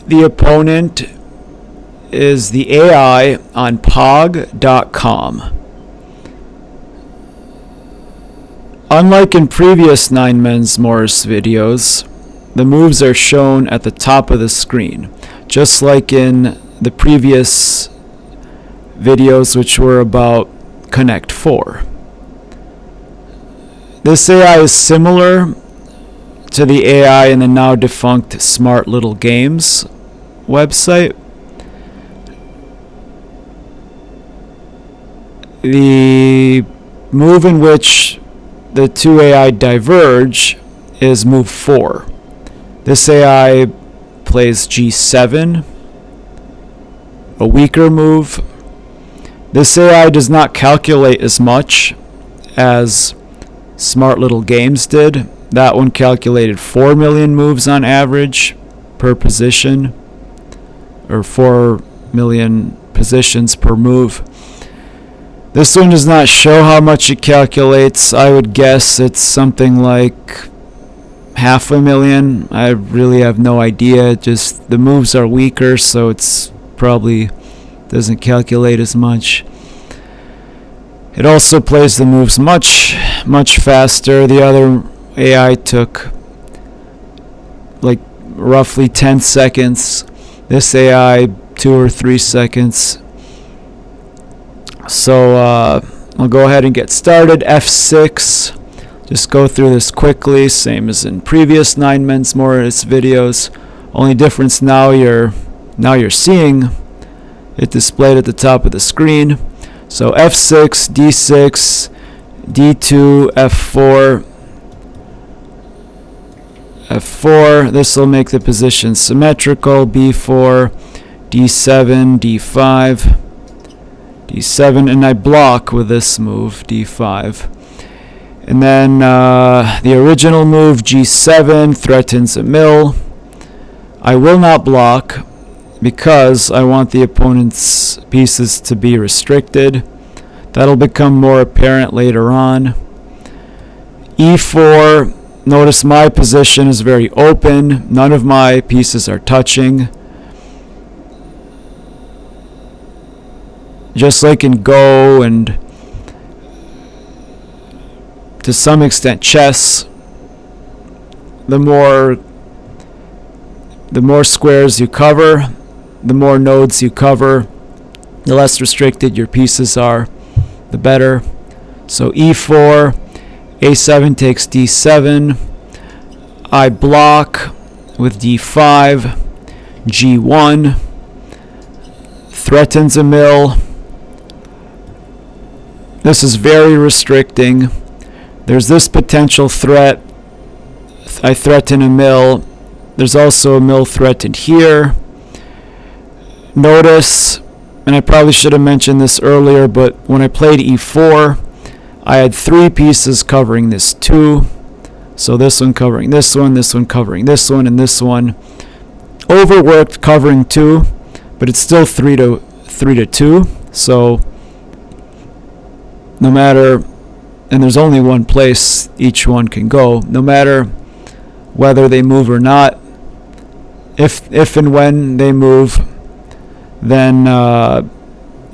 The opponent is the AI on Pog.com. Unlike in previous Nine Men's Morris videos, the moves are shown at the top of the screen, just like in the previous videos which were about Connect 4. This AI is similar to the AI in the now defunct Smart Little Games website. The move in which the two AI diverge is move 4. This AI plays G7, a weaker move. This AI does not calculate as much as Smart Little Games did. That one calculated 4 million moves on average per position, or 4 million positions per move. This one does not show how much it calculates. I would guess it's something like 500,000. I really have no idea. Just the moves are weaker, so it's probably doesn't calculate as much. It also plays the moves much faster. The other AI took like roughly 10 seconds. This AI 2 or 3 seconds. So I'll go ahead and get started. F6. Just go through this quickly, same as in previous Nine Men's Morris videos. Only difference now you're seeing it displayed at the top of the screen. So F6, D6, D2, F4, F4. This will make the position symmetrical. B4, D7, D5, D7, and I block with this move, D5. And then the original move, G7, threatens a mill. I will not block because I want the opponent's pieces to be restricted. That'll become more apparent later on. E4, notice my position is very open. None of my pieces are touching. Just like in Go and to some extent chess, the more squares you cover, the more nodes you cover, the less restricted your pieces are, the better. So E4, A7 takes D7, I block with D5, G1, threatens a mill. This is very restricting. There's this potential threat. I threaten a mill. There's also a mill threatened here. Notice, and I probably should have mentioned this earlier, but when I played E4, I had 3 pieces covering this 2. So this one covering this one covering this one, and this one. Overworked covering 2, but it's still 3 to 2. So no matter, and there's only one place each one can go, no matter whether they move or not, if and when they move, then I'll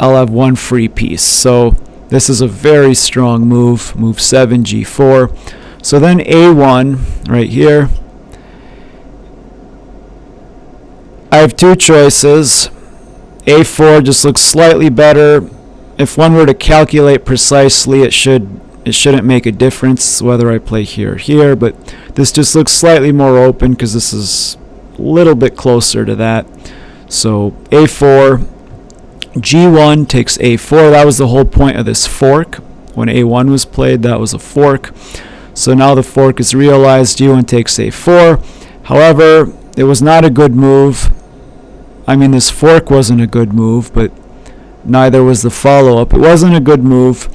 have one free piece. So this is a very strong move, move 7, G4. So then A1 right here. I have 2 choices. A4 just looks slightly better. If one were to calculate precisely, it shouldn't make a difference whether I play here or here, but this just looks slightly more open because this is a little bit closer to that. So A4, G1 takes A4. That was the whole point of this fork. When A1 was played, that was a fork. So now the fork is realized. G1 takes A4. However, it was not a good move. I mean, this fork wasn't a good move, but neither was the follow-up. It wasn't a good move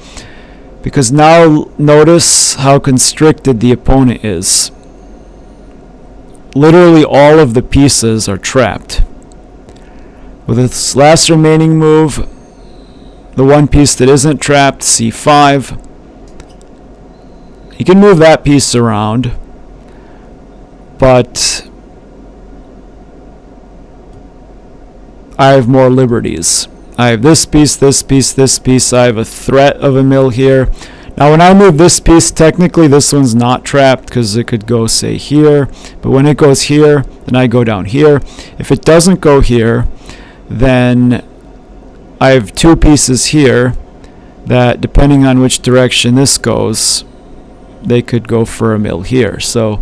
because now notice how constricted the opponent is. Literally all of the pieces are trapped. With its last remaining move, the one piece that isn't trapped, C5, he can move that piece around, but I have more liberties. I have this piece, this piece, this piece. I have a threat of a mill here. Now when I move this piece, technically this one's not trapped because it could go, say, here. But when it goes here, then I go down here. If it doesn't go here, then I have two pieces here that, depending on which direction this goes, they could go for a mill here. So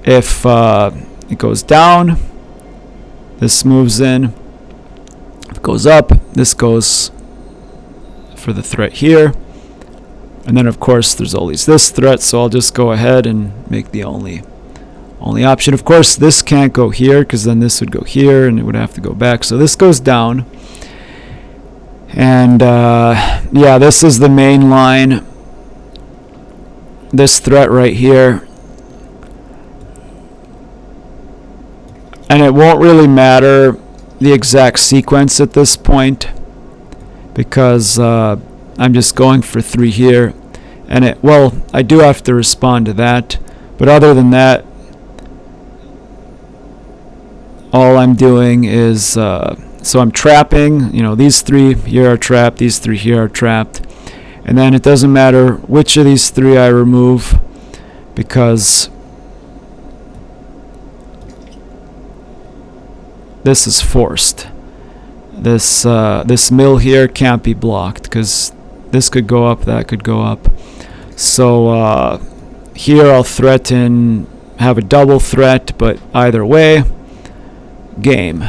if it goes down, this moves in. If it goes up, this goes for the threat here. And then of course there's always this threat, so I'll just go ahead and make the only option. Of course this can't go here because then this would go here and it would have to go back. So this goes down. And yeah, this is the main line. This threat right here. And it won't really matter the exact sequence at this point because I'm just going for 3 here. And well, I do have to respond to that. But other than that, all I'm doing is, so I'm trapping, these 3 here are trapped, these 3 here are trapped. And then it doesn't matter which of these 3 I remove because this is forced. This mill here can't be blocked because this could go up, that could go up. So here I'll threaten, have a double threat, but either way, game.